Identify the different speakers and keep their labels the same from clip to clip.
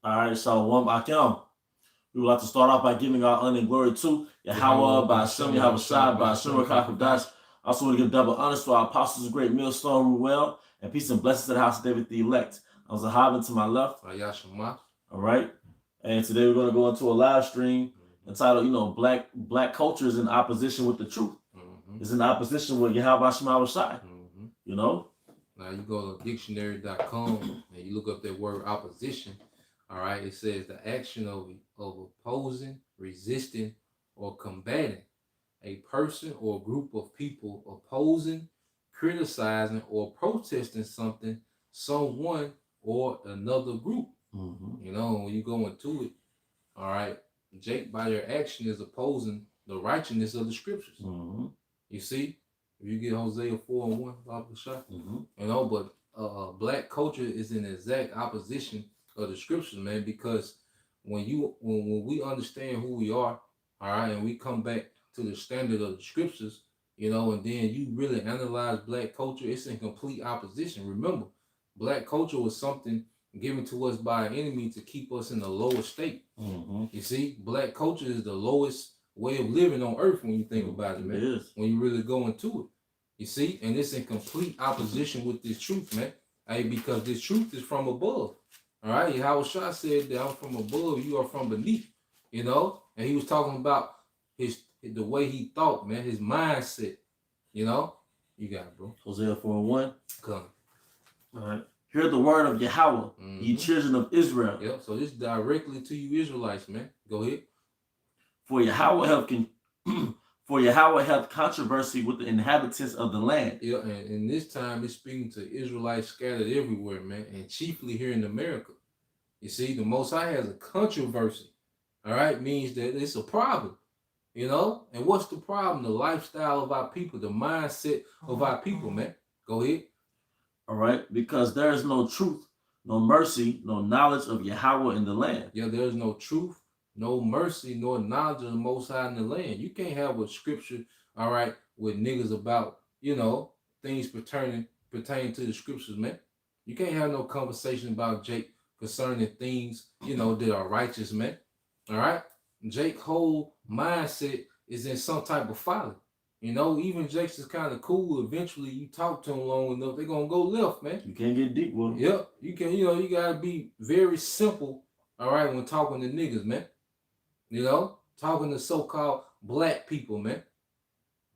Speaker 1: All right, so one Akim. We would like to start off by giving our honor and glory to Yahweh, by Hashem, Yahweh Shai, by Hashem, Rakakadash. Also want to give double honors to our apostles of great millstone, Ruel, and peace and blessings to the house of David the elect. I was a Zahavin to my left.
Speaker 2: Yashima.
Speaker 1: All right. And today we're going to go into a live stream entitled, Black Cultures in Opposition with the Truth. It's in opposition with Yahweh Shema Shai.
Speaker 2: Now you go to dictionary.com and you look up that word opposition. All right, it says the action of opposing, resisting, or combating a person or group of people opposing, criticizing, or protesting something, someone, or another group. When you go into it, all right, Jake, by their action, is opposing the righteousness of the scriptures. You see, if you get Hosea 4:1, but black culture is in exact opposition of the scriptures, man, because when we understand who we are, all right, and we come back to the standard of the scriptures, and then you really analyze black culture, it's in complete opposition. Remember, black culture was something given to us by an enemy to keep us in a lower state. You see, black culture is the lowest way of living on earth when you think about it, man.
Speaker 1: It is.
Speaker 2: When you really go into it. You see, and it's in complete opposition with this truth, man. Hey, because this truth is from above. All right, Yahweh Shah said that I'm from above, you are from beneath, and he was talking about the way he thought, man, his mindset, You got it, bro.
Speaker 1: Hosea 4:1.
Speaker 2: Come.
Speaker 1: All right. Hear the word of Yahweh, ye children of Israel.
Speaker 2: Yep, so this directly to you Israelites, man. Go ahead.
Speaker 1: For Yahweh hath controversy with the inhabitants of the land.
Speaker 2: Yeah, and this time it's speaking to Israelites scattered everywhere, man, and chiefly here in America. You see, the Most High has a controversy. All right, means that it's a problem, And what's the problem? The lifestyle of our people, the mindset of our people, man. Go ahead.
Speaker 1: All right, because there is no truth, no mercy, no knowledge of Yahweh in the land.
Speaker 2: Yeah, there's no truth, no mercy, nor knowledge of the Most High in the land. You can't have a scripture, all right, with niggas about, things pertaining to the scriptures, man. You can't have no conversation about Jake concerning things, that are righteous, man. All right? Jake's whole mindset is in some type of folly. Even Jake's is kind of cool. Eventually, you talk to him long enough, they're going to go left, man.
Speaker 1: You can't get deep with them.
Speaker 2: Yep. You can, you got to be very simple, all right, when talking to niggas, man. Talking to so-called black people, man.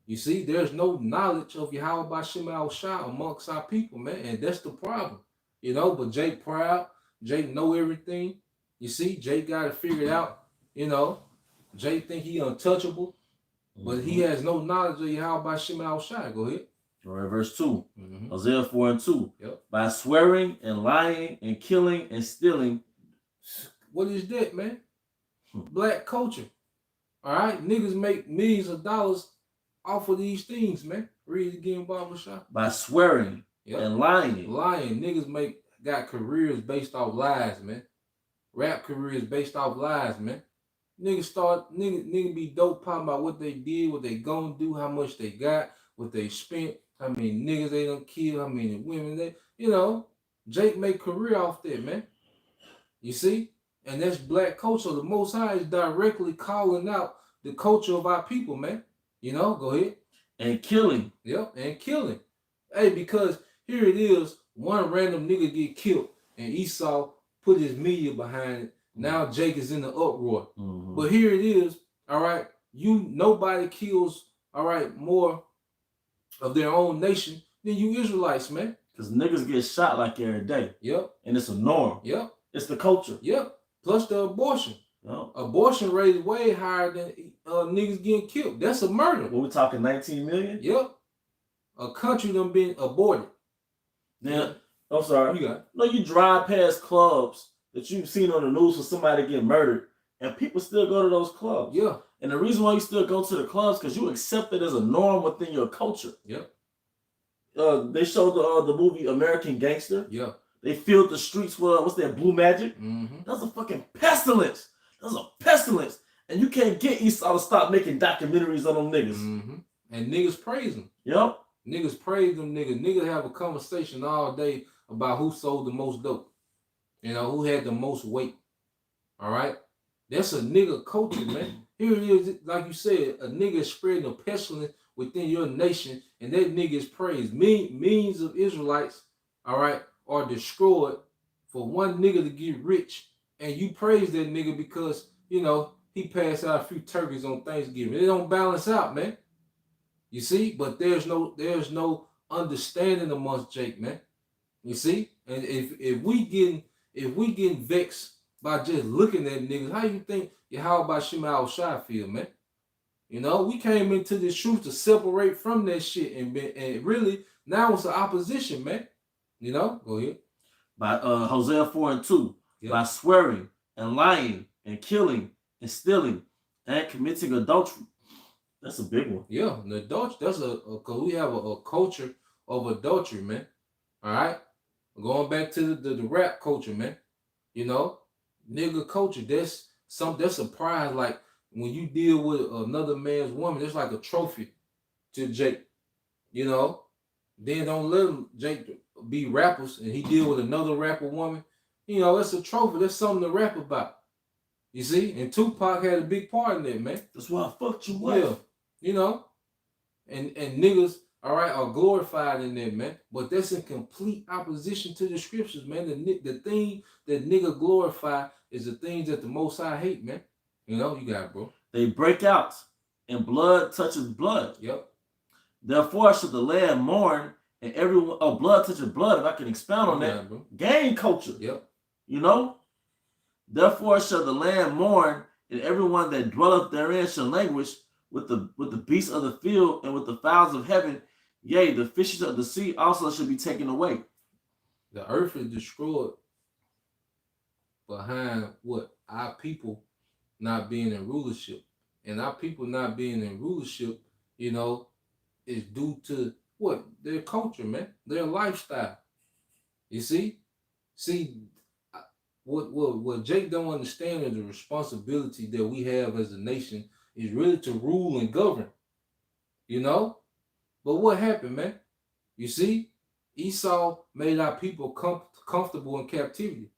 Speaker 2: You see, there's no knowledge of Yahweh B'Shem Al-Shah amongst our people, man, and that's the problem. But Jake proud. Jake know everything. You see, Jake got it figured out. Jake think he untouchable. But he has no knowledge of Yahweh B'Shem Al-Shai. Go ahead.
Speaker 1: All right, verse 2. Hosea 4:2.
Speaker 2: Yep.
Speaker 1: By swearing and lying and killing and stealing.
Speaker 2: What is that, man? Black culture. All right? Niggas make millions of dollars off of these things, man. Read it again, Barbershop.
Speaker 1: By swearing and lying.
Speaker 2: Lying. Niggas got careers based off lies, man. Rap careers based off lies, man. Niggas be dope talking about what they did, what they gonna do, how much they got, what they spent, how many niggas they done kill, how many women they, Jake make career off that, man. You see? And that's black culture. The Most High is directly calling out the culture of our people, man. Go ahead.
Speaker 1: And killing.
Speaker 2: Yep, and killing. Hey, because here it is, one random nigga get killed, and Esau put his media behind it. Now Jake is in the uproar. But here it is, all right, nobody kills, all right, more of their own nation than you Israelites, man.
Speaker 1: Because niggas get shot like every day.
Speaker 2: Yep.
Speaker 1: And it's a norm.
Speaker 2: Yep.
Speaker 1: It's the culture.
Speaker 2: Yep. Plus the abortion.
Speaker 1: Yep.
Speaker 2: Abortion rate is way higher than niggas getting killed. That's a murder.
Speaker 1: What we talking, 19 million?
Speaker 2: Yep. A country done been aborted.
Speaker 1: Yeah. I'm sorry.
Speaker 2: You got it.
Speaker 1: No, you drive past clubs that you've seen on the news for somebody getting murdered, and people still go to those clubs.
Speaker 2: Yeah.
Speaker 1: And the reason why you still go to the clubs because you accept it as a norm within your culture.
Speaker 2: Yep.
Speaker 1: They showed the movie American Gangster.
Speaker 2: Yeah.
Speaker 1: They filled the streets with what's that, blue magic? That's a fucking pestilence. That's a pestilence. And you can't get Esau to stop making documentaries on them niggas.
Speaker 2: And niggas praise them.
Speaker 1: Yep.
Speaker 2: Niggas praise them niggas. Niggas have a conversation all day about who sold the most dope. Who had the most weight. All right, that's a nigga culture, man. Here it is, like you said, a nigga is spreading a pestilence within your nation, and that nigga is praised. Millions of Israelites, all right, are destroyed for one nigga to get rich, and you praise that nigga because he passed out a few turkeys on Thanksgiving. It don't balance out, man. You see, but there's no understanding amongst Jake, man. You see, and if we getting vexed by just looking at niggas, how you think Yahweh Shema Shai feel, man? We came into this truth to separate from that shit, and really now it's the opposition, man. Go ahead.
Speaker 1: By Hosea 4:2,
Speaker 2: Yep.
Speaker 1: by swearing and lying and killing and stealing and committing adultery. That's a big one.
Speaker 2: Yeah, the adultery. That's cause we have a culture of adultery, man. All right, going back to the rap culture, man. Nigga culture. That's a prize. Like when you deal with another man's woman, it's like a trophy to Jake. Then don't let him Jake be rappers and he deal with another rapper woman. It's a trophy. That's something to rap about. You see, and Tupac had a big part in that, man.
Speaker 1: That's why I fucked you up.
Speaker 2: Yeah, and niggas, all right, are glorified in that, man. But that's in complete opposition to the scriptures, man. The thing that nigga glorify is the things that the Most High hate, man. You got it, bro.
Speaker 1: They break out, and blood touches blood.
Speaker 2: Yep.
Speaker 1: Therefore should the land mourn, and everyone blood touches blood. If I can expound on that,
Speaker 2: bro.
Speaker 1: Gang culture.
Speaker 2: Yep.
Speaker 1: Therefore shall the land mourn, and everyone that dwelleth therein shall languish with the beasts of the field and with the fowls of heaven. Yea, the fishes of the sea also shall be taken away.
Speaker 2: The earth is destroyed behind what? Our people not being in rulership. And our people not being in rulership, is due to what? Their culture, man. Their lifestyle. You see? What Jake don't understand is the responsibility that we have as a nation is really to rule and govern. But what happened, man? You see, Esau made our people comfortable in captivity.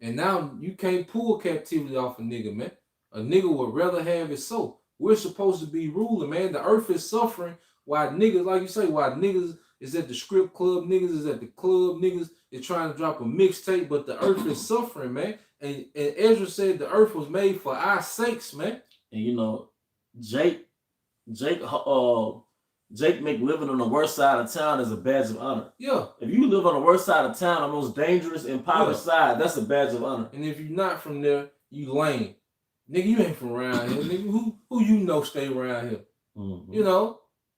Speaker 2: And now you can't pull captivity off a nigga, man. A nigga would rather have it so. We're supposed to be ruling, man. The earth is suffering while niggas, like you say, while niggas is at the strip club, niggas is at the club, niggas is trying to drop a mixtape, but the earth is suffering, man. And Ezra said the earth was made for our sakes, man.
Speaker 1: And Jake make living on the worst side of town as a badge of honor.
Speaker 2: Yeah.
Speaker 1: If you live on the worst side of town, the most dangerous, impoverished side, that's a badge of honor.
Speaker 2: And if you're not from there, you lame. Nigga, you ain't from around here. Nigga, who stay around here?
Speaker 1: Mm-hmm.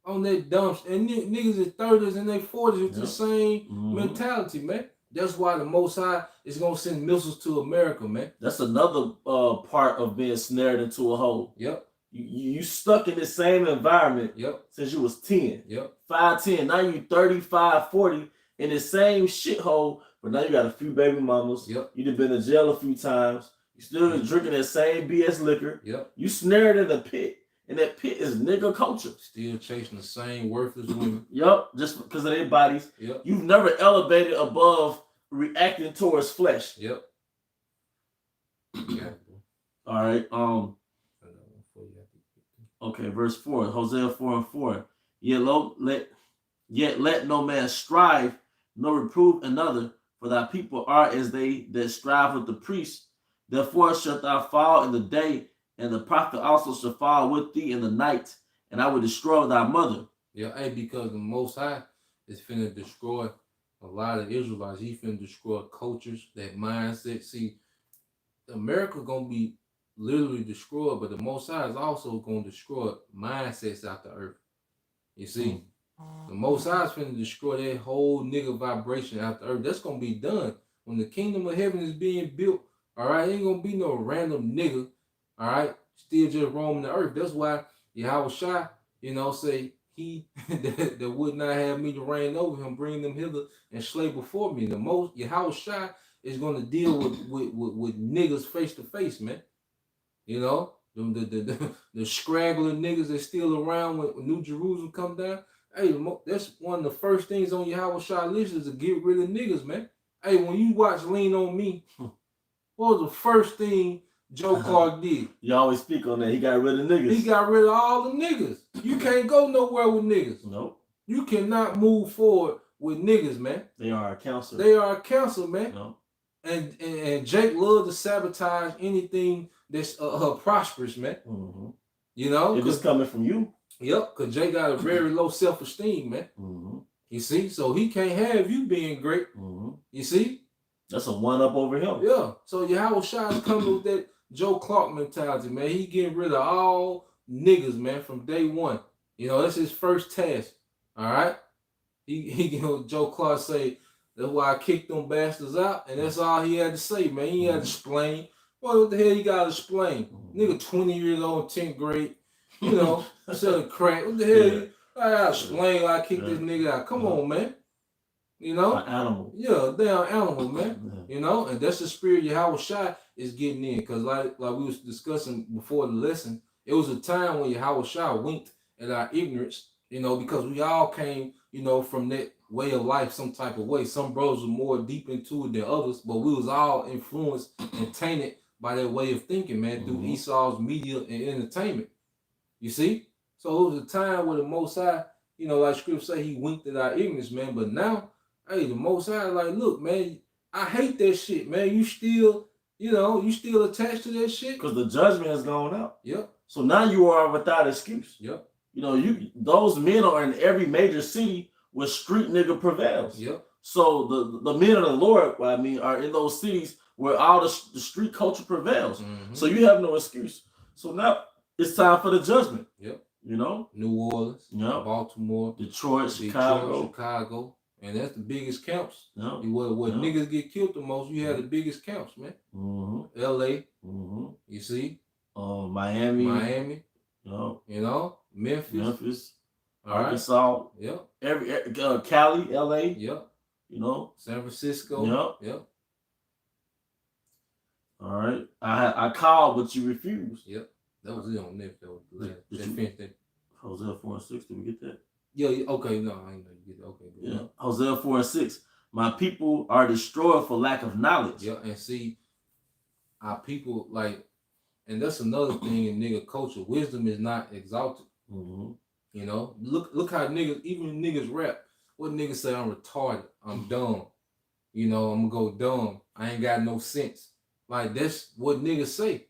Speaker 2: On that dumb shit. And niggas in 30s and they 40s with the same mentality, man. That's why the Most High is going to send missiles to America, man.
Speaker 1: That's another part of being snared into a hole.
Speaker 2: Yep.
Speaker 1: You stuck in the same environment since you was 10.
Speaker 2: Yep.
Speaker 1: 5, 10. Now you 35, 40 in the same shithole, but now you got a few baby mamas.
Speaker 2: Yep.
Speaker 1: You done been to jail a few times. You still drinking that same BS liquor.
Speaker 2: Yep.
Speaker 1: You snared in the pit, and that pit is nigga culture.
Speaker 2: Still chasing the same worthless women.
Speaker 1: Yep, just because of their bodies.
Speaker 2: Yep.
Speaker 1: You've never elevated above reacting towards flesh.
Speaker 2: Yep. Yeah.
Speaker 1: All right. Okay, verse 4, Hosea 4:4. Yet let no man strive, nor reprove another, for thy people are as they that strive with the priests. Therefore shalt thou fall in the day, and the prophet also shall fall with thee in the night, and I will destroy thy mother.
Speaker 2: Yeah, because the Most High is finna destroy a lot of Israelites. He finna destroy cultures, that mindset. See, America gonna be literally destroyed, but the Most High is also gonna destroy mindsets out the earth. You see, the Most High is finna destroy that whole nigga vibration out the earth. That's gonna be done when the kingdom of heaven is being built. All right, ain't gonna be no random nigga. All right, still just roaming the earth. That's why Yahweh Shai, say he that would not have me to reign over him, bring them hither and slay before me. The most Yahweh Shai is gonna deal with niggas face to face, man. The scraggling niggas that still around when New Jerusalem come down. Hey, that's one of the first things on Yahweh Shai list is to get rid of niggas, man. Hey, when you watch Lean on Me, what was the first thing Joe Clark did?
Speaker 1: You always speak on that. He got rid of niggas.
Speaker 2: He got rid of all the niggas. You can't go nowhere with niggas.
Speaker 1: Nope.
Speaker 2: You cannot move forward with niggas, man.
Speaker 1: They are a counselor.
Speaker 2: They are a counsel, man.
Speaker 1: No.
Speaker 2: And Jake loved to sabotage anything that's prosperous, man.
Speaker 1: Mm-hmm.
Speaker 2: You know?
Speaker 1: If it's coming from you.
Speaker 2: Yep, because Jake got a very low self-esteem, man.
Speaker 1: Mm-hmm.
Speaker 2: You see? So he can't have you being great.
Speaker 1: Mm-hmm.
Speaker 2: You see?
Speaker 1: That's a one-up over him.
Speaker 2: Yeah. So Yahweh Shai is coming with that Joe Clark mentality, man. He getting rid of all niggas, man, from day one. You know, that's his first task. All right? He Joe Clark say, that's why I kicked them bastards out, and that's all he had to say, man. He had to explain. What the hell you gotta explain? Nigga 20 years old, 10th grade, you know, selling crack. What the hell? I gotta explain why I kicked this nigga out. Come on, man. You know?
Speaker 1: An animal.
Speaker 2: Yeah, damn animal, man. You know, and that's the spirit Yahweh Shai is getting in. Because like we was discussing before the lesson, it was a time when Yahweh Shai winked at our ignorance, you know, because we all came, you know, from that way of life some type of way. Some brothers were more deep into it than others, but we was all influenced and tainted by that way of thinking, man, through Esau's media and entertainment. You see? So it was a time where the Most High, you know, like Scripture say, he winked at our ignorance, man. But now, hey, the Most High, like, look, man, I hate that shit, man. You still, you know, you still attached to that shit?
Speaker 1: Because the judgment has gone out.
Speaker 2: Yep.
Speaker 1: So now you are without excuse.
Speaker 2: Yep.
Speaker 1: You know, those men are in every major city where street nigga prevails.
Speaker 2: Yep.
Speaker 1: So the men of the Lord, I mean, are in those cities where all the street culture prevails.
Speaker 2: Mm-hmm.
Speaker 1: So you have no excuse. So now it's time for the judgment.
Speaker 2: Yep.
Speaker 1: You know?
Speaker 2: New Orleans,
Speaker 1: yep.
Speaker 2: Baltimore,
Speaker 1: Detroit, Chicago.
Speaker 2: And that's the biggest camps.
Speaker 1: Yep.
Speaker 2: Where niggas get killed the most, you have the biggest camps, man.
Speaker 1: Mm-hmm.
Speaker 2: LA.
Speaker 1: Mm-hmm.
Speaker 2: You see?
Speaker 1: Miami.
Speaker 2: Yep. You know?
Speaker 1: Memphis.
Speaker 2: All
Speaker 1: Arkansas.
Speaker 2: Right. Yep.
Speaker 1: Every Cali, LA.
Speaker 2: Yep.
Speaker 1: You know?
Speaker 2: San Francisco.
Speaker 1: Yep.
Speaker 2: Yep.
Speaker 1: All right. I called, but you refused.
Speaker 2: Yep. That was it on Netflix. That was finished that.
Speaker 1: Hosea 4:6. Did we get that?
Speaker 2: Yeah. Okay. No, I ain't know you get it. Okay.
Speaker 1: Yeah. Hosea 4:6. My people are destroyed for lack of knowledge.
Speaker 2: Yeah. And see, our people and that's another thing in nigga culture. Wisdom is not exalted.
Speaker 1: Mm-hmm.
Speaker 2: You know, look how even niggas rap. What niggas say? I'm retarded. I'm dumb. You know, I'm gonna go dumb. I ain't got no sense. Like that's what niggas say.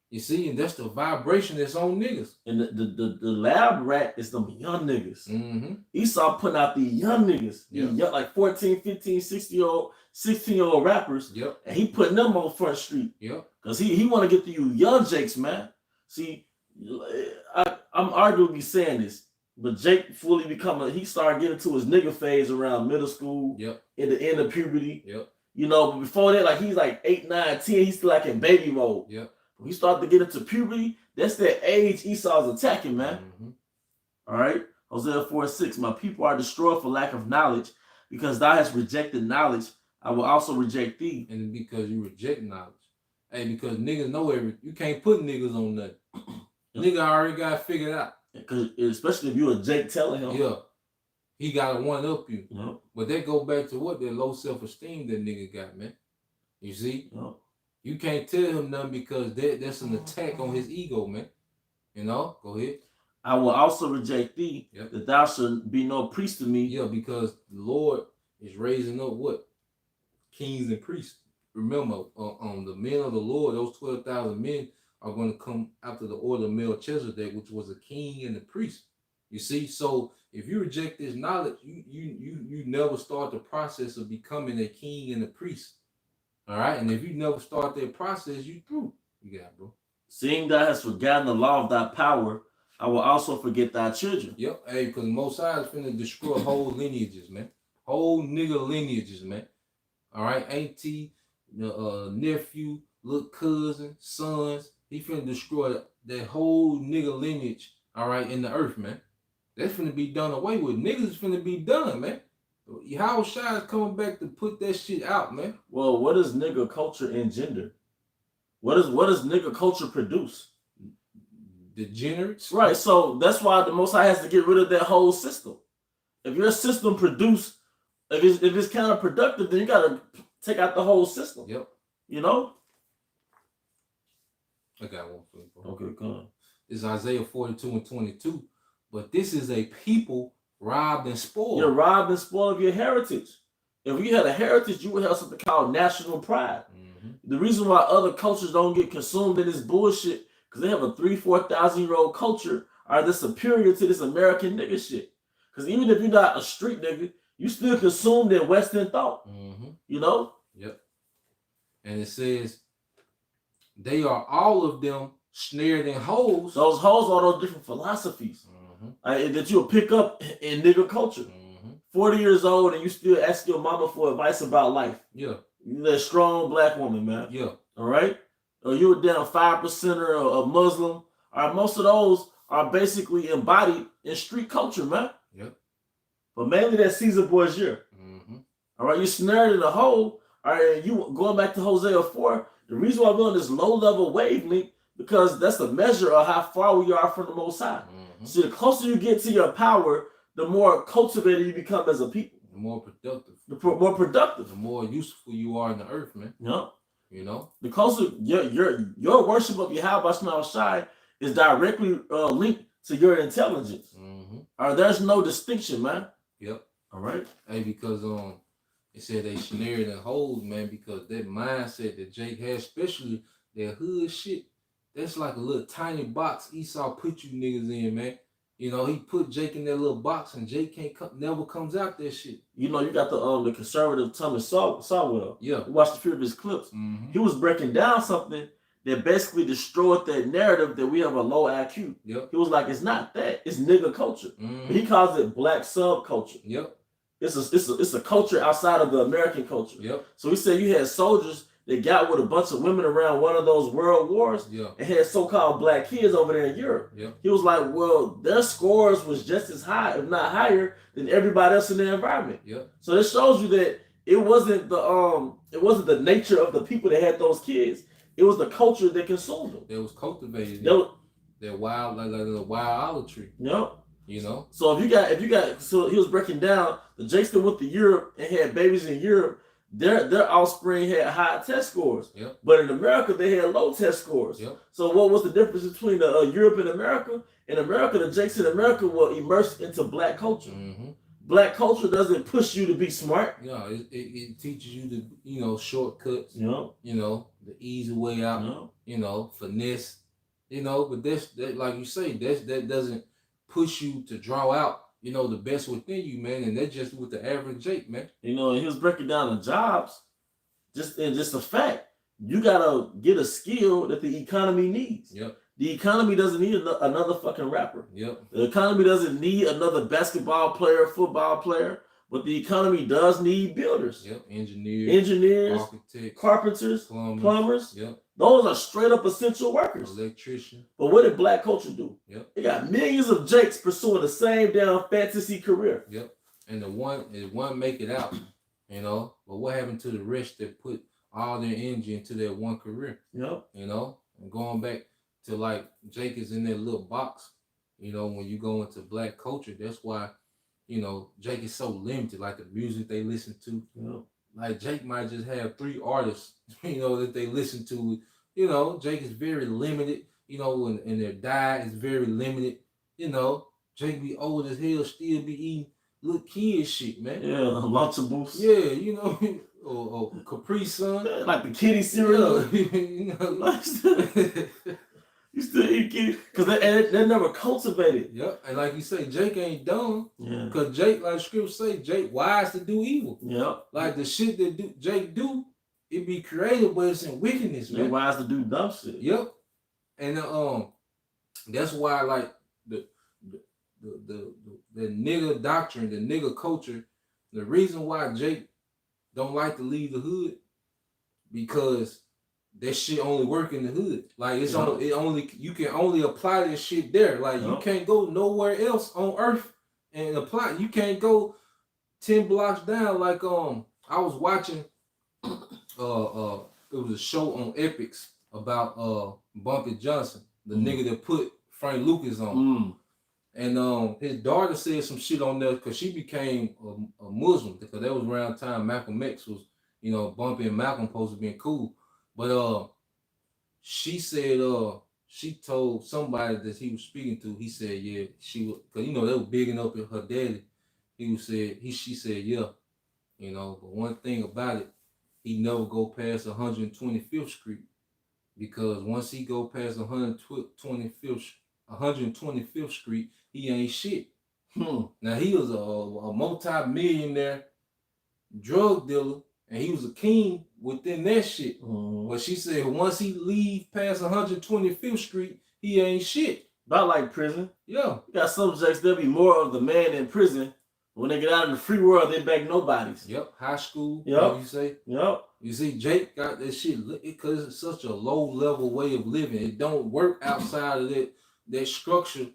Speaker 2: You see, and that's the vibration that's on niggas.
Speaker 1: And the lab rat is them young niggas.
Speaker 2: Mm-hmm.
Speaker 1: Esau putting out the young niggas.
Speaker 2: Yep.
Speaker 1: Young, like 14, 15, 16-year-old rappers.
Speaker 2: Yep.
Speaker 1: And he putting them on Front Street.
Speaker 2: Yep.
Speaker 1: Because he want to get to you young Jakes, man. See, I'm arguably saying this, but Jake fully he started getting to his nigga phase around middle school.
Speaker 2: Yep.
Speaker 1: In the end of puberty.
Speaker 2: Yep.
Speaker 1: You know, but before that, like he's like 8, 9, 10, he's still like in baby mode.
Speaker 2: Yep.
Speaker 1: When he started to get into puberty, that's that age Esau's attacking, man.
Speaker 2: Mm-hmm.
Speaker 1: All right. Hosea 4:6. My people are destroyed for lack of knowledge, because thou hast rejected knowledge. I will also reject thee.
Speaker 2: And because you reject knowledge. Hey, because niggas know everything. You can't put niggas on nothing. Nigga already got it figured out.
Speaker 1: Because especially if you're a Jake telling him.
Speaker 2: Yeah. He got to one up you.
Speaker 1: Yep.
Speaker 2: But that go back to what? That low self-esteem that nigga got, man. You see?
Speaker 1: Yep.
Speaker 2: You can't tell him nothing because that's an attack on his ego, man. You know? Go ahead.
Speaker 1: I will also reject thee, that thou should be no priest to me.
Speaker 2: Yeah, because the Lord is raising up what? Kings and priests. Remember, the men of the Lord, those 12,000 men are going to come after the order of Melchizedek, which was a king and a priest. You see? So if you reject this knowledge, you never start the process of becoming a king and a priest. All right, and if you never start that process, you through. You got, bro.
Speaker 1: Seeing thou hast forgotten the law of thy power, I will also forget thy children.
Speaker 2: Yep, hey, because Most High is finna destroy whole lineages, man. Whole nigga lineages, man. All right, auntie, nephew, little cousin, sons. He finna destroy that whole nigga lineage, all right, in the earth, man. That's finna be done away with. Niggas is finna be done, man. Yahweh Shai is coming back to put that shit out, man.
Speaker 1: Well, what does nigga culture engender? What does nigga culture produce?
Speaker 2: Degenerates.
Speaker 1: Right. So that's why the Most High has to get rid of that whole system. If your system produce, if it's counterproductive, then you gotta take out the whole system.
Speaker 2: Yep.
Speaker 1: You know?
Speaker 2: I got one for you, bro.
Speaker 1: Okay, come on.
Speaker 2: It's Isaiah 42:22. But this is a people robbed and spoiled.
Speaker 1: You're robbed and spoiled of your heritage. If you had a heritage, you would have something called national pride. The reason why other cultures don't get consumed in this bullshit, because they have a 3,000-4,000-year-old culture, are they superior to this American nigga shit? Because even if you're not a street nigga, you still consumed in Western thought. You know?
Speaker 2: Yep. And it says, they are all of them snared in holes.
Speaker 1: Those holes are those different philosophies that you'll pick up in nigga culture. 40 years old and you still ask your mama for advice about life.
Speaker 2: Yeah.
Speaker 1: You're a strong black woman, man.
Speaker 2: Yeah.
Speaker 1: All right? Or you're down 5%er of Muslim. All right, most of those are basically embodied in street culture, man.
Speaker 2: Yep.
Speaker 1: But mainly that Caesar Borgia. All right, you're snared in a hole. All right, and you going back to Hosea 4. The reason why we're on this low-level wavelength, because that's the measure of how far we are from the Most High. See, the closer you get to your power, the more cultivated you become as a people.
Speaker 2: The more productive.
Speaker 1: More productive.
Speaker 2: The more useful you are in the earth, man.
Speaker 1: Yep.
Speaker 2: You know?
Speaker 1: The closer your worship of Yahweh Shai is directly linked to your intelligence. Or there's no distinction, man.
Speaker 2: Yep.
Speaker 1: All right.
Speaker 2: Hey, because it said they snared in holes, man, because that mindset that Jake has, especially that hood shit, that's like a little tiny box Esau put you niggas in, man. You know, he put Jake in that little box, and Jake never comes out that shit.
Speaker 1: You know, you got the conservative Thomas Sowell.
Speaker 2: Yeah.
Speaker 1: You watched a few of his clips. He was breaking down something that basically destroyed that narrative that we have a low IQ.
Speaker 2: Yep.
Speaker 1: He was like, it's not that, it's nigga culture. He calls it black subculture.
Speaker 2: Yep.
Speaker 1: It's a culture outside of the American culture.
Speaker 2: Yep.
Speaker 1: So he said you had soldiers that got with a bunch of women around one of those world wars and had so-called black kids over there in Europe. He was like, well, their scores was just as high, if not higher, than everybody else in their environment. So it shows you that it wasn't the nature of the people that had those kids. It was the culture that consumed them.
Speaker 2: That was cultivated. That wild, like the wild olive tree.
Speaker 1: Yep.
Speaker 2: You know.
Speaker 1: So if you got, so he was breaking down the Jakes that went to Europe and had babies in Europe. Their offspring had high test scores, but in America they had low test scores. So what was the difference between Europe and America? In America, the Jakes in America were immersed into black culture. Black culture doesn't push you to be smart.
Speaker 2: Yeah, it teaches you the shortcuts. You know, the easy way out. You know, finesse. You know, but that like you say, that doesn't push you to draw out, you know, the best within you, man. And that's just with the average Jake, man.
Speaker 1: You know, and he was breaking down the jobs. Just a fact. You gotta get a skill that the economy needs. The economy doesn't need another fucking rapper. The economy doesn't need another basketball player, football player. But the economy does need builders. Engineers,
Speaker 2: architects,
Speaker 1: carpenters, plumbers. Those are straight up essential workers.
Speaker 2: Electrician.
Speaker 1: But what did black culture do? They got millions of Jakes pursuing the same damn fantasy career.
Speaker 2: And the one make it out, you know. But what happened to the rest that put all their energy into that one career? You know, and going back to like Jake is in that little box. You know, when you go into black culture, that's why, you know, Jake is so limited. Like the music they listen to. Like Jake might just have 3 artists, you know, that they listen to. You know, Jake is very limited, you know, and their diet is very limited. You know, Jake be old as hell, still be eating little kid shit, man.
Speaker 1: Lunchables.
Speaker 2: Yeah, you know, or Capri Sun.
Speaker 1: Like the kiddie cereal.
Speaker 2: You know.
Speaker 1: You still eat kiddie, because they're never cultivated.
Speaker 2: And like you say, Jake ain't dumb. Because Jake, like scripture say, Jake wise to do evil. Like the shit that Jake do, it be creative, but it's in wickedness, man.
Speaker 1: They're wise to do dumb shit.
Speaker 2: And that's why like the nigga doctrine, the nigga culture, the reason why Jake don't like to leave the hood, because that shit only work in the hood. Like you can only apply this shit there. Like you can't go nowhere else on earth and apply. You can't go 10 blocks down. Like I was watching it was a show on Epix about Bumpy Johnson, the nigga that put Frank Lucas on. And his daughter said some shit on there because she became a Muslim, because that was around time Malcolm X was, you know, Bumpy and Malcolm supposed to be cool. But she said, she told somebody that he was speaking to, he said, yeah, she was, cause you know, they were bigging up her daddy. She said, yeah, you know, but one thing about it, he never go past 125th Street, because once he go past 125th Street, he ain't shit. Now he was a multi-millionaire drug dealer, and he was a king within that shit. But she said once he leave past 125th Street, he ain't shit.
Speaker 1: About like prison.
Speaker 2: Yeah.
Speaker 1: You got subjects, there'll be more of the man in prison. When they get out in the free world, they back nobodies.
Speaker 2: Yep. High school.
Speaker 1: Yep.
Speaker 2: Like you say.
Speaker 1: Yep.
Speaker 2: You see, Jake got that shit because it's such a low level way of living. It don't work outside of that structure.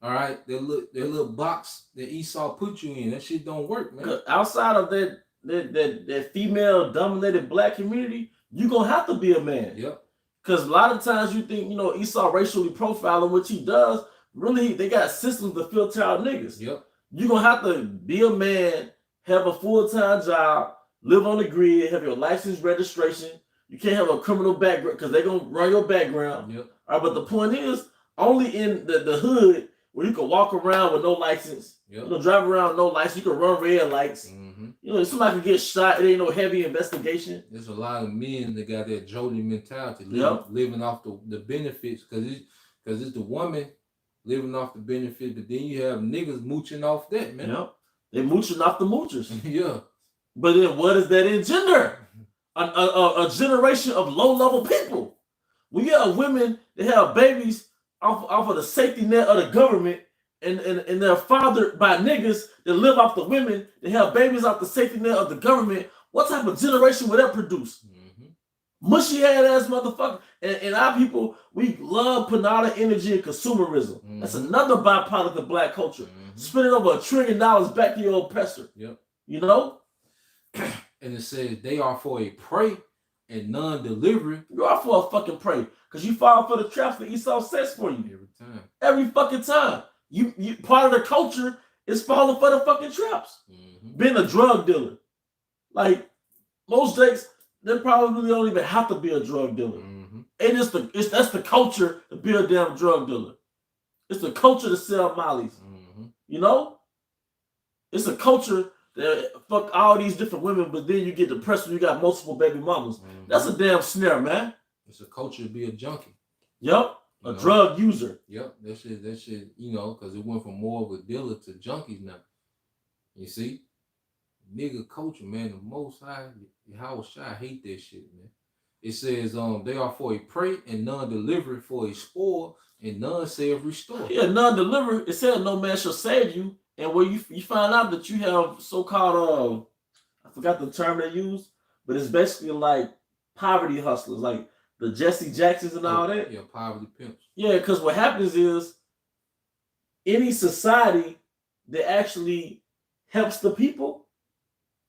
Speaker 2: All right, that little box that Esau put you in, that shit don't work, man.
Speaker 1: Outside of that female dominated black community, you gonna have to be a man.
Speaker 2: Yep.
Speaker 1: Because a lot of times you think, you know, Esau racially profiling, which he does. Really, they got systems to filter out niggas.
Speaker 2: Yep.
Speaker 1: You're gonna have to be a man, have a full-time job, live on the grid, have your license registration. You can't have a criminal background because they're gonna run your background.
Speaker 2: Yep.
Speaker 1: All right, but the point is, only in the hood where you can walk around with no license.
Speaker 2: Yep.
Speaker 1: You can drive around with no license. You can run red lights.
Speaker 2: Mm-hmm.
Speaker 1: You know, if somebody can get shot, it ain't no heavy investigation.
Speaker 2: There's a lot of men that got that Jody mentality, living off the benefits, because it's the woman living off the benefits, but then you have niggas mooching off that, man.
Speaker 1: Yep. They mooching off the moochers.
Speaker 2: Yeah.
Speaker 1: But then what does that engender? A generation of low-level people. We got women that have babies off of the safety net of the government, and they're fathered by niggas that live off the women that have babies off the safety net of the government. What type of generation would that produce? Mm-hmm. Mushy head ass motherfucker. And our people, we love putting all the energy in consumerism. Mm-hmm. That's another byproduct of black culture. Mm-hmm. Spending over $1 trillion back to your oppressor.
Speaker 2: Yep.
Speaker 1: You know?
Speaker 2: And it says they are for a prey and none delivery.
Speaker 1: You are for a fucking prey. Because you fall for the traps that Esau sets for you.
Speaker 2: Every time.
Speaker 1: Every fucking time. You part of the culture is falling for the fucking traps. Mm-hmm. Being a drug dealer. Like, most Jakes, they probably don't even have to be a drug dealer. Mm-hmm. That's the culture to be a damn drug dealer. It's the culture to sell mollies. Mm-hmm. You know? It's a culture that fuck all these different women, but then you get depressed when you got multiple baby mamas. Mm-hmm. That's a damn snare, man.
Speaker 2: It's a culture to be a junkie.
Speaker 1: Yep. A drug user.
Speaker 2: Yep. That shit, you know, because it went from more of a dealer to junkies now. You see? Nigga culture, man, the most high, Howard Shai hate that shit, man. It says, they are for a prey and none deliver, for a spoil and none save restore.
Speaker 1: Yeah, none deliver. It said no man shall save you. And where you find out that you have so-called, I forgot the term they use, but it's basically like poverty hustlers, like the Jesse Jacksons and all that.
Speaker 2: Yeah, poverty pimps.
Speaker 1: Yeah, because what happens is any society that actually helps the people,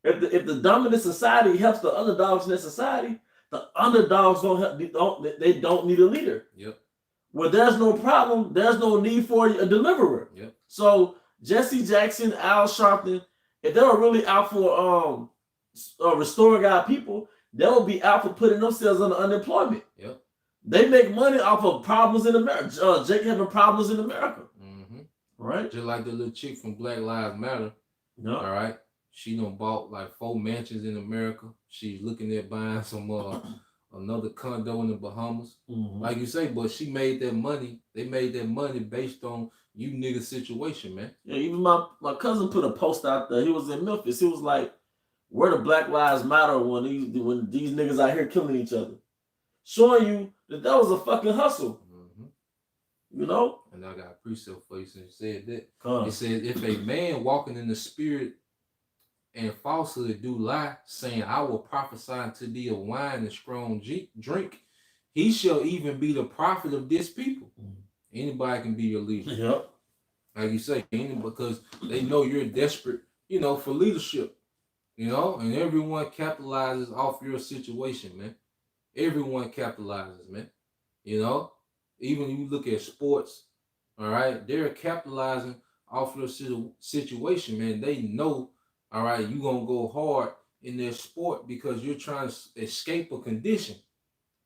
Speaker 1: if the dominant society helps the underdogs in that society, the underdogs don't need a leader.
Speaker 2: Yep.
Speaker 1: Where there's no problem, there's no need for a deliverer.
Speaker 2: Yep.
Speaker 1: So Jesse Jackson, Al Sharpton, if they were really out for restoring our people, they would be out for putting themselves under unemployment.
Speaker 2: Yep.
Speaker 1: They make money off of problems in America. Jake having problems in America. Mm-hmm. Right?
Speaker 2: Just like the little chick from Black Lives Matter.
Speaker 1: Yep.
Speaker 2: All right. She done bought like 4 mansions in America. She's looking at buying some another condo in the Bahamas. Mm-hmm. Like you say, but she made that money. They made that money based on you nigga situation, man.
Speaker 1: Yeah, even my cousin put a post out there. He was in Memphis. He was like, where the Black Lives Matter when these niggas out here killing each other? Showing you that was a fucking hustle. Mm-hmm. You know?
Speaker 2: And I got a precept for you since you said that. It says, if a man walking in the spirit and falsehood do lie, saying, I will prophesy unto thee of wine and strong drink, he shall even be the prophet of this people. Mm-hmm. Anybody can be your leader.
Speaker 1: Yep.
Speaker 2: Like you say, because they know you're desperate, you know, for leadership. You know, and everyone capitalizes off your situation, man. Everyone capitalizes, man. You know, even if you look at sports, all right, they're capitalizing off your situation, man. They know, all right, you're going to go hard in their sport because you're trying to escape a condition.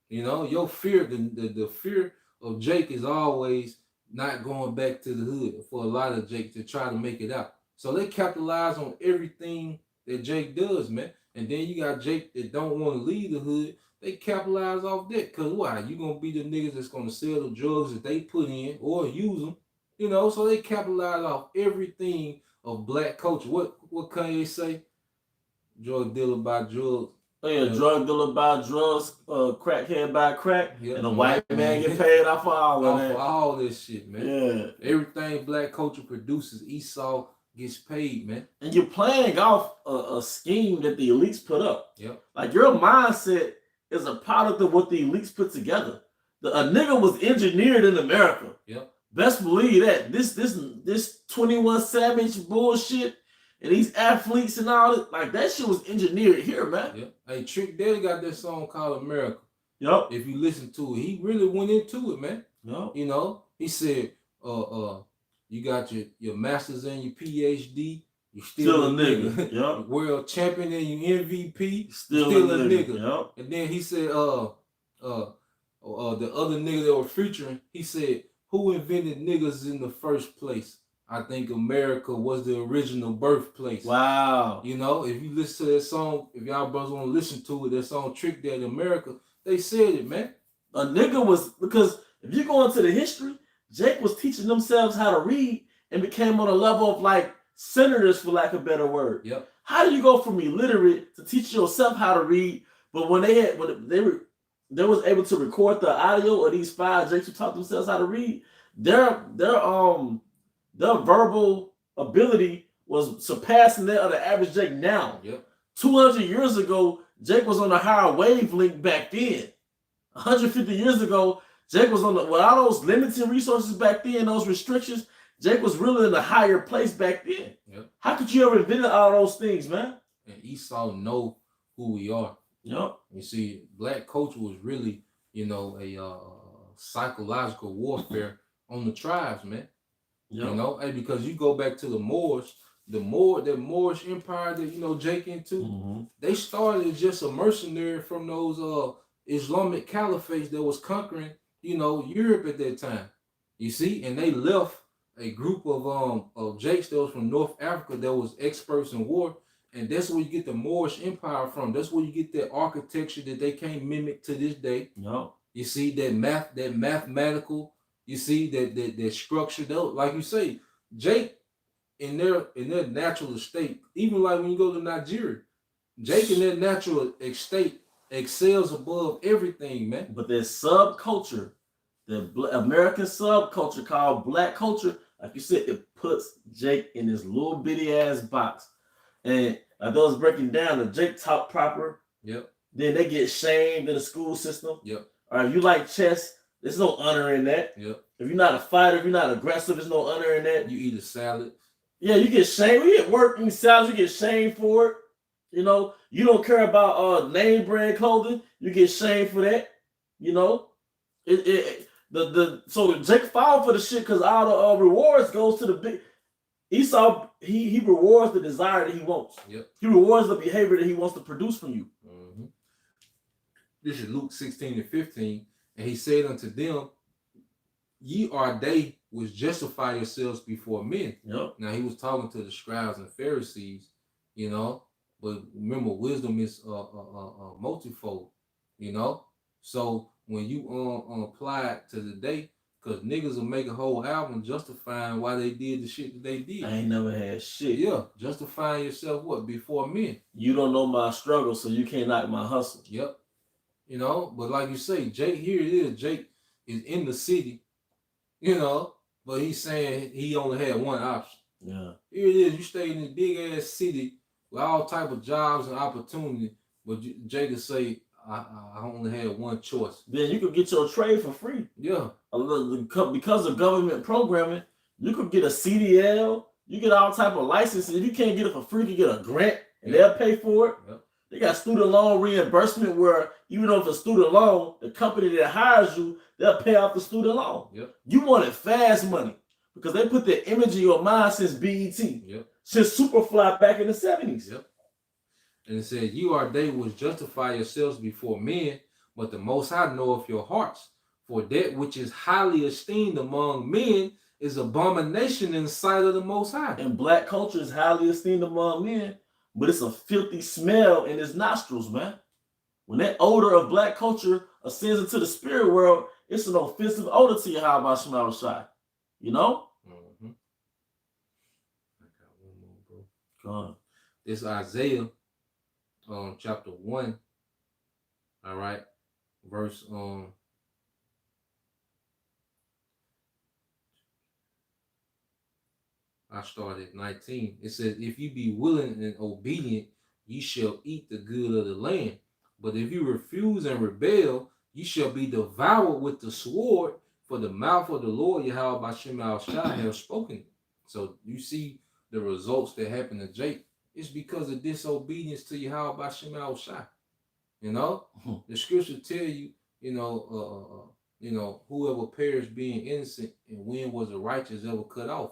Speaker 2: You know, your fear, the fear of Jake is always not going back to the hood for a lot of Jake to try to make it out. So they capitalize on everything that Jake does, man. And then you got Jake that don't want to leave the hood. They capitalize off that. Cause why? You gonna be the niggas that's gonna sell the drugs that they put in or use them. You know, so they capitalize off everything of black culture. What Kanye say? Drug dealer by drugs.
Speaker 1: Oh yeah, drug dealer buy drugs, crackhead buy crack,
Speaker 2: Yep.
Speaker 1: and a white man get paid off for all of that.
Speaker 2: For all this shit, man.
Speaker 1: Yeah.
Speaker 2: Everything black culture produces, Esau gets paid, man.
Speaker 1: And you're playing off a scheme that the elites put up.
Speaker 2: Yep.
Speaker 1: Like your mindset is a product of what the elites put together. A nigga was engineered in America.
Speaker 2: Yep.
Speaker 1: Best believe that. This 21 Savage bullshit and these athletes and all that, like that shit was engineered here, man.
Speaker 2: Yep. Hey, Trick Daddy got that song called America.
Speaker 1: Yep.
Speaker 2: If you listen to it, he really went into it, man.
Speaker 1: Yep.
Speaker 2: You know, he said, you got your masters and your PhD, you still a nigga.
Speaker 1: Yep.
Speaker 2: World champion and your MVP,
Speaker 1: still a nigga. Yep.
Speaker 2: And then he said, the other nigga that was featuring, he said, who invented niggas in the first place? I think America was the original birthplace.
Speaker 1: Wow.
Speaker 2: You know, if you listen to that song, if y'all brothers want to listen to it, that song Trick Daddy America, they said it, man.
Speaker 1: A nigga was, because if you go into the history, Jake was teaching themselves how to read and became on a level of like senators, for lack of a better word.
Speaker 2: Yep.
Speaker 1: How do you go from illiterate to teach yourself how to read? But when they was able to record the audio of these 5 Jakes who taught themselves how to read, their verbal ability was surpassing that of the average Jake now.
Speaker 2: Yep.
Speaker 1: 200 years ago, Jake was on a higher wavelength back then. 150 years ago, Jake was with all those limited resources back then, those restrictions, Jake was really in a higher place back then.
Speaker 2: Yep.
Speaker 1: How could you ever invent all those things, man?
Speaker 2: And Esau know who we are.
Speaker 1: Yep.
Speaker 2: You see, black culture was really, you know, a psychological warfare on the tribes, man. Yep. You know, hey, because you go back to the Moors, the Moorish empire that, you know, Jake into, they started as just a mercenary from those Islamic caliphates that was conquering, you know, Europe at that time. You see, and they left a group of Jakes that was from North Africa that was experts in war, and that's where you get the Moorish empire from. That's where you get that architecture that they can't mimic to this day.
Speaker 1: No.
Speaker 2: You see that mathematical. You see that structure, though, like you say, Jake in their natural estate, even like when you go to Nigeria, Jake in their natural estate excels above everything, man.
Speaker 1: But there's subculture, the American subculture called black culture, like you said, it puts Jake in this little bitty ass box. And like those breaking down, the Jake talk proper.
Speaker 2: Yep.
Speaker 1: Then they get shamed in the school system.
Speaker 2: Yep.
Speaker 1: Or if you like chess, there's no honor in that.
Speaker 2: Yep.
Speaker 1: If you're not a fighter, if you're not aggressive, there's no honor in that.
Speaker 2: You eat a salad.
Speaker 1: Yeah, you get shamed. You get work, eating salads, you get shamed for it. You know, you don't care about name brand clothing, you get shamed for that. You know, so Jake filed for the shit because all the rewards goes to the big. Esau, he rewards the desire that he wants.
Speaker 2: Yep.
Speaker 1: He rewards the behavior that he wants to produce from you.
Speaker 2: Mm-hmm. This is Luke 16:15, and he said unto them, ye are they which justify yourselves before men.
Speaker 1: Yep.
Speaker 2: Now he was talking to the scribes and Pharisees, you know, but remember, wisdom is multifold, you know. So when you apply it to the day, because niggas will make a whole album justifying why they did the shit that they did.
Speaker 1: I ain't never had shit.
Speaker 2: Yeah, justifying yourself what? Before men.
Speaker 1: You don't know my struggle, so you can't knock my hustle.
Speaker 2: Yep. You know, but like you say, Jake, here it is. Jake is in the city, you know, but he's saying he only had one option.
Speaker 1: Yeah.
Speaker 2: Here it is. You stay in a big ass city with all type of jobs and opportunity, but Jake will say, I only had one choice.
Speaker 1: Then you could get your trade for free.
Speaker 2: Yeah.
Speaker 1: Because of government programming, you could get a CDL, you get all type of licenses. If you can't get it for free, you get a grant and they'll pay for it.
Speaker 2: Yep.
Speaker 1: They got student loan reimbursement where even though it's a student loan, the company that hires you, they'll pay off the student loan.
Speaker 2: Yep.
Speaker 1: You wanted fast money because they put the image in your mind since BET.
Speaker 2: Yep.
Speaker 1: Since Superfly back in the 70s.
Speaker 2: Yep. And it said, you are they which justify yourselves before men, but the Most High knoweth your hearts. For that which is highly esteemed among men is abomination in the sight of the Most High.
Speaker 1: And black culture is highly esteemed among men, but it's a filthy smell in his nostrils, man. When that odor of black culture ascends into the spirit world, it's an offensive odor to Yahweh Shema Shai. You know?
Speaker 2: Mm-hmm. I got one more, bro.
Speaker 1: Go on.
Speaker 2: This Isaiah, chapter 1, all right, verse I started at 19. It says, if you be willing and obedient, ye shall eat the good of the land. But if you refuse and rebel, ye shall be devoured with the sword, for the mouth of the Lord Yahweh Bashem al-Shai have spoken. So you see the results that happened to Jake. It's because of disobedience to Yahweh Bashem al-Shai. You know, the scripture tell you, whoever perished being innocent, and when was the righteous ever cut off?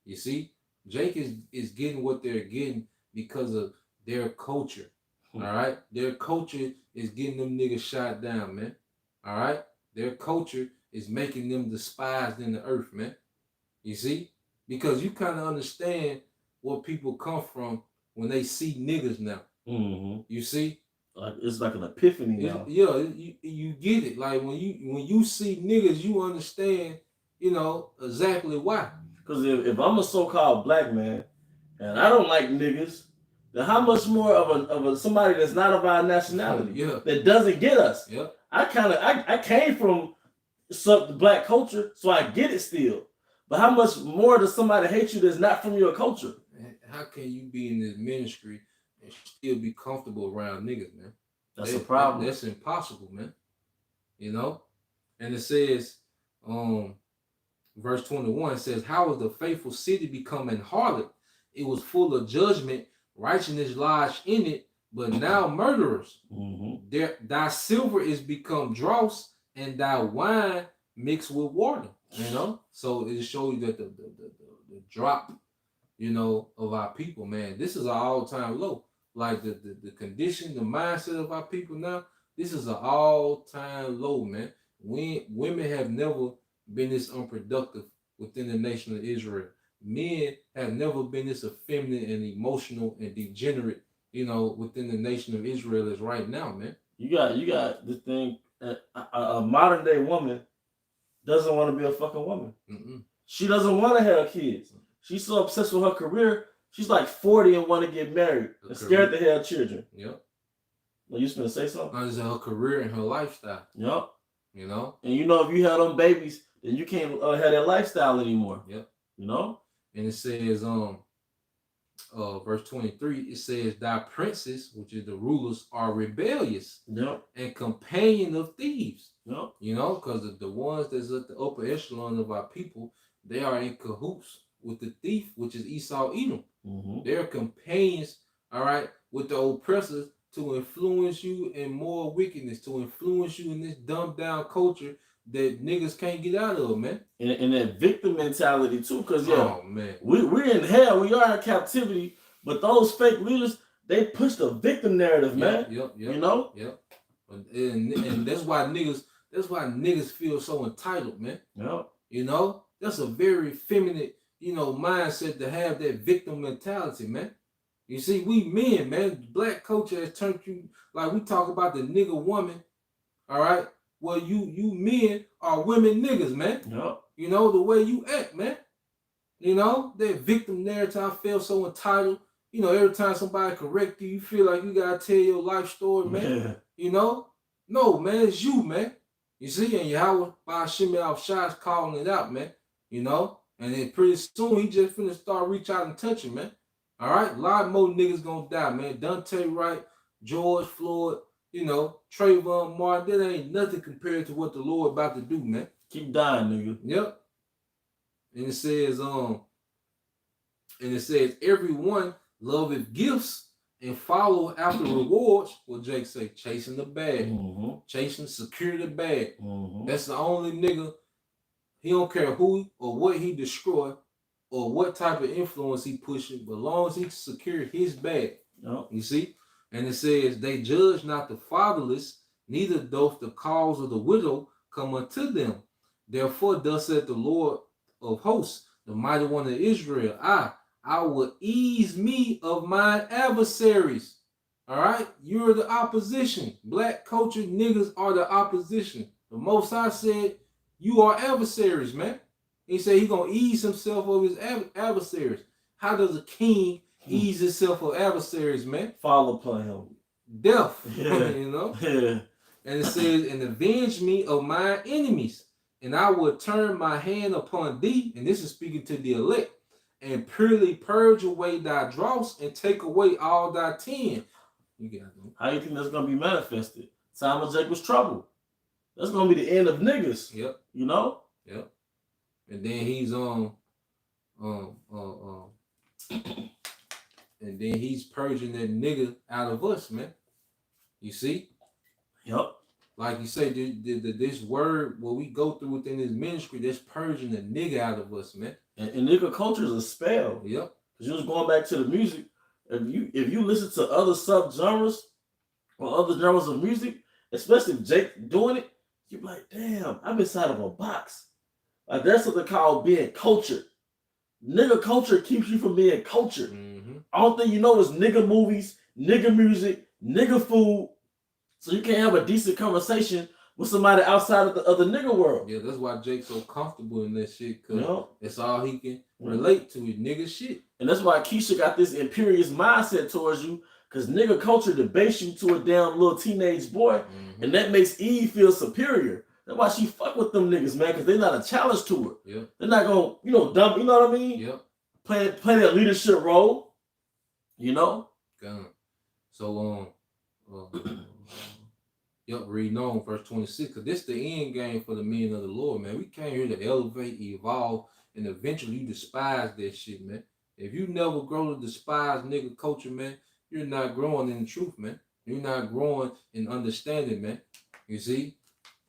Speaker 2: You see, Jake is getting what they're getting because of their culture. All right, their culture is getting them niggas shot down, man. All right, their culture is making them despised in the earth, man. You see, because you kind of understand where people come from when they see niggas now.
Speaker 1: Mm-hmm.
Speaker 2: You see,
Speaker 1: it's like an epiphany now.
Speaker 2: Yeah, you get it. Like when you see niggas, you understand, exactly why.
Speaker 1: Because if I'm a so-called black man and I don't like niggas, then how much more of a somebody that's not of our nationality that doesn't get us?
Speaker 2: Yeah.
Speaker 1: I came from the black culture, so I get it still. But how much more does somebody hate you that's not from your culture?
Speaker 2: How can you be in this ministry and still be comfortable around niggas, man?
Speaker 1: That's a problem.
Speaker 2: That's impossible, man. You know? And it says, verse 21 says, how was the faithful city become an harlot? It was full of judgment, righteousness lodged in it, but now murderers. Mm-hmm. Thy silver is become dross, and thy wine mixed with water. So it shows you that the drop, of our people, man. This is an all-time low. Like the condition, the mindset of our people now, this is an all-time low, man. Women have never been this unproductive within the nation of Israel. Men have never been this effeminate and emotional and degenerate, within the nation of Israel as right now, man.
Speaker 1: You got this thing. A modern day woman doesn't want to be a fucking woman. Mm-mm. She doesn't want to have kids. She's so obsessed with her career. She's like 40 and want to get married and scared to have children.
Speaker 2: Yep.
Speaker 1: Well, you just gonna say something?
Speaker 2: It's her career and her lifestyle.
Speaker 1: Yep.
Speaker 2: And
Speaker 1: if you have them babies, then you can't have that lifestyle anymore.
Speaker 2: Yep.
Speaker 1: And
Speaker 2: it says, verse 23, it says, thy princes, which is the rulers, are rebellious.
Speaker 1: Yep.
Speaker 2: And companion of thieves.
Speaker 1: Yep.
Speaker 2: Because the ones that's at the upper echelon of our people, they are in cahoots with the thief, which is Esau Edom. Mm-hmm. They're companions, all right, with the oppressors to influence you in more wickedness, to influence you in this dumbed down culture that niggas can't get out of, man.
Speaker 1: And that victim mentality too, because
Speaker 2: man,
Speaker 1: we're in hell, we are in captivity, but those fake leaders, they push the victim narrative, man.
Speaker 2: Yep.
Speaker 1: Yep.
Speaker 2: And that's why niggas feel so entitled, man.
Speaker 1: Yep.
Speaker 2: That's a very feminine, mindset to have that victim mentality, man. You see, we men, man, black culture has turned you, like we talk about the nigga woman, all right? Well, you men are women niggas, man.
Speaker 1: Yep.
Speaker 2: The way you act, man. That victim narrative, I feel so entitled. Every time somebody correct you, you feel like you gotta tell your life story, man.
Speaker 1: Yeah.
Speaker 2: No, man, it's you, man. You see, and Yahweh Bashem al-Shai is calling it out, man. And then pretty soon he just finna start reach out and touch him, man. All right, a lot more niggas gonna die, man. Dante Wright, George Floyd, Trayvon Martin, that ain't nothing compared to what the Lord about to do, man.
Speaker 1: Keep dying, nigga.
Speaker 2: Yep. And it says, everyone loveth gifts and follow after rewards. What Jake say, chasing the bag, chasing secure the bag. That's the only nigga. He don't care who or what he destroy or what type of influence he pushing, but as long as he secure his bag.
Speaker 1: Yep.
Speaker 2: You see? And it says, they judge not the fatherless, neither doth the cause of the widow come unto them. Therefore, thus saith the Lord of hosts, the mighty one of Israel, I will ease me of mine adversaries. All right, you're the opposition. Black culture niggas are the opposition. The Most High said, you are adversaries, man. He said he gonna ease himself of his adversaries. How does a king ease himself of adversaries, man?
Speaker 1: Fall upon him.
Speaker 2: Death,
Speaker 1: Yeah.
Speaker 2: you know.
Speaker 1: Yeah.
Speaker 2: And it says, and avenge me of my enemies, and I will turn my hand upon thee. And this is speaking to the elect, and purely purge away thy dross and take away all thy tin. You got it.
Speaker 1: How you think that's gonna be manifested? Time of Jacob's trouble. That's gonna be the end of niggas.
Speaker 2: Yep.
Speaker 1: You know?
Speaker 2: Yep. And then he's and then he's purging that nigga out of us, man. You see?
Speaker 1: Yep.
Speaker 2: Like you say, this word, what we go through within this ministry, that's purging the nigga out of us, man.
Speaker 1: And nigga culture is a spell.
Speaker 2: Yep.
Speaker 1: Because you was going back to the music. If you listen to other sub-genres or other genres of music, especially if Jake doing it, you're like, damn, I'm inside of a box. Like that's what they call being cultured. Nigga culture keeps you from being cultured.
Speaker 2: Mm-hmm.
Speaker 1: All thing you know is nigga movies, nigga music, nigga food. So you can't have a decent conversation with somebody outside of the nigga world.
Speaker 2: Yeah, that's why Jake's so comfortable in that shit, because that's all he can
Speaker 1: Mm-hmm.
Speaker 2: relate to is nigga shit.
Speaker 1: And that's why Keisha got this imperious mindset towards you, because nigga culture debase you to a damn little teenage boy,
Speaker 2: Mm-hmm.
Speaker 1: and that makes Eve feel superior. That's why she fuck with them niggas, man, because they're not a challenge to her.
Speaker 2: Yep.
Speaker 1: They're not gonna, dump, you know what I mean?
Speaker 2: Yep.
Speaker 1: Play that leadership role, you know?
Speaker 2: Gun. So reading on verse 26, because this is the end game for the men of the Lord, man. We came here to elevate, evolve, and eventually you despise that shit, man. If you never grow to despise nigga culture, man, you're not growing in the truth, man. You're not growing in understanding, man. You see?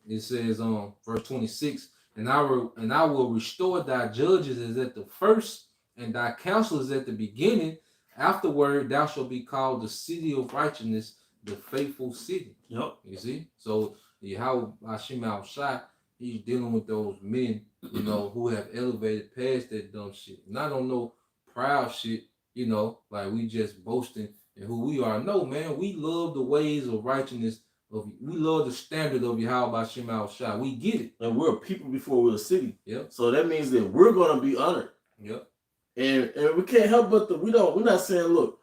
Speaker 2: It says verse 26, and I will restore thy judges as at the first, and thy counselors at the beginning. Afterward, thou shalt be called the city of righteousness, the faithful city.
Speaker 1: Yep.
Speaker 2: You see? So how Hashem Al-Shai, he's dealing with those men, you know, who have elevated past that dumb shit. Not on no proud shit, you know, like we just boasting in who we are. No, man, we love the ways of righteousness. We love the standard of Yahweh Hashem Al-Shai. We get it.
Speaker 1: And we're a people before we're a city.
Speaker 2: Yep.
Speaker 1: So that means that we're gonna be honored.
Speaker 2: Yep.
Speaker 1: And we can't help but we're not saying, look,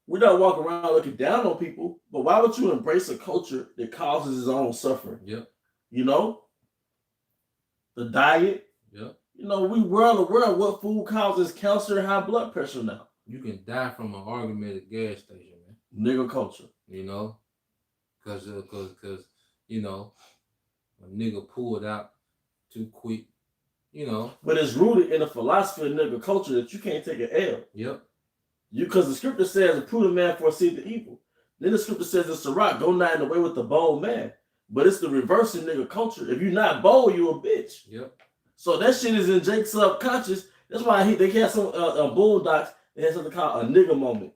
Speaker 1: we're not walking around looking down on people, but why would you embrace a culture that causes its own suffering?
Speaker 2: Yep.
Speaker 1: You know? The diet.
Speaker 2: Yep.
Speaker 1: You know, we're aware of what food causes cancer and high blood pressure now.
Speaker 2: You can die from an argument at a gas station, man.
Speaker 1: Nigga culture.
Speaker 2: You know? Cause you know, a nigga pulled out too quick, you know.
Speaker 1: But it's rooted in a philosophy of nigga culture that you can't take an L.
Speaker 2: Yep.
Speaker 1: Because the scripture says, a prudent man foresees the evil. Then the scripture says in Sirach, go not in the way with the bold man. But it's the reverse in nigga culture. If you're not bold, you a bitch.
Speaker 2: Yep.
Speaker 1: So that shit is in Jake's subconscious. That's why they had some Boondocks. They had something called a nigga moment.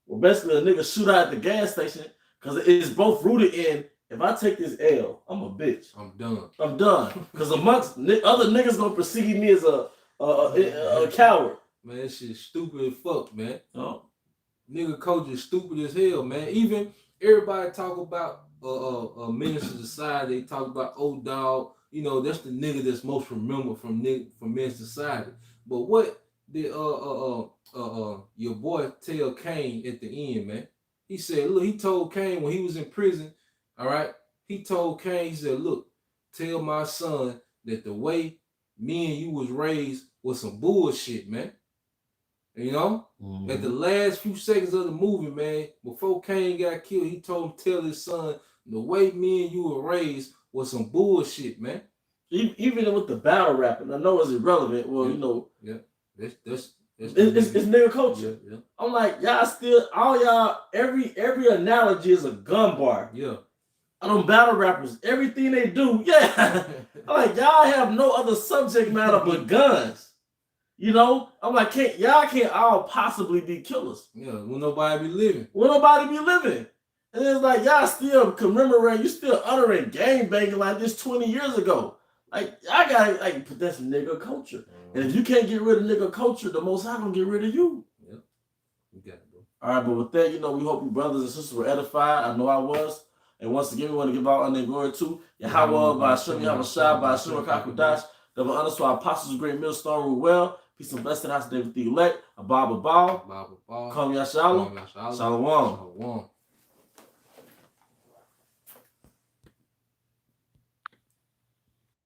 Speaker 1: Well, basically a nigga shoot out at the gas station because it's both rooted in, if I take this L, I'm a bitch.
Speaker 2: I'm done.
Speaker 1: I'm done. Because amongst other niggas gonna perceive me as a coward.
Speaker 2: Man, that shit stupid as fuck, man.
Speaker 1: Oh.
Speaker 2: Nigga culture is stupid as hell, man. Even everybody talk about Menace to Society. They talk about old dog. You know, that's the nigga that's most remembered from Menace to Society. But what did your boy tell Cain at the end, man? He said, look, he told Cain when he was in prison, all right? He told Cain, he said, look, tell my son that the way me and you was raised was some bullshit, man. You know? Mm-hmm. At the last few seconds of the movie, man, before Cain got killed, he told him, tell his son, the way me and you were raised was some bullshit, man.
Speaker 1: Even with the battle rapping, I know it's irrelevant. Well, you know.
Speaker 2: Yeah. It's
Speaker 1: nigga culture.
Speaker 2: Yeah.
Speaker 1: I'm like, y'all still, all y'all, every analogy is a gun bar.
Speaker 2: Yeah.
Speaker 1: I don't battle rappers, everything they do, yeah. I'm like, y'all have no other subject matter but guns. You know? I'm like, y'all can't all possibly be killers.
Speaker 2: Yeah, will nobody be living.
Speaker 1: Will nobody be living? And it's like y'all still commemorating, you still uttering gang banging like this 20 years ago. Like I gotta like put that's nigga culture. And if you can't get rid of nigga culture, the Most High gonna get rid of you.
Speaker 2: Yep. You got it, bro.
Speaker 1: All right, but with that, we hope you brothers and sisters were edified. I know I was. And once again, we want to give all honor and glory to Yahweh by Hashem, Yahweh Shai by Hashem Kakudash. Double honor to our apostles, great millstone, rule well. Peace and blessing, house David the elect. Abba Baal.
Speaker 2: Abba Baal.
Speaker 1: Come Yashalom.
Speaker 2: Shalom.
Speaker 1: Shalom.
Speaker 2: Shalom.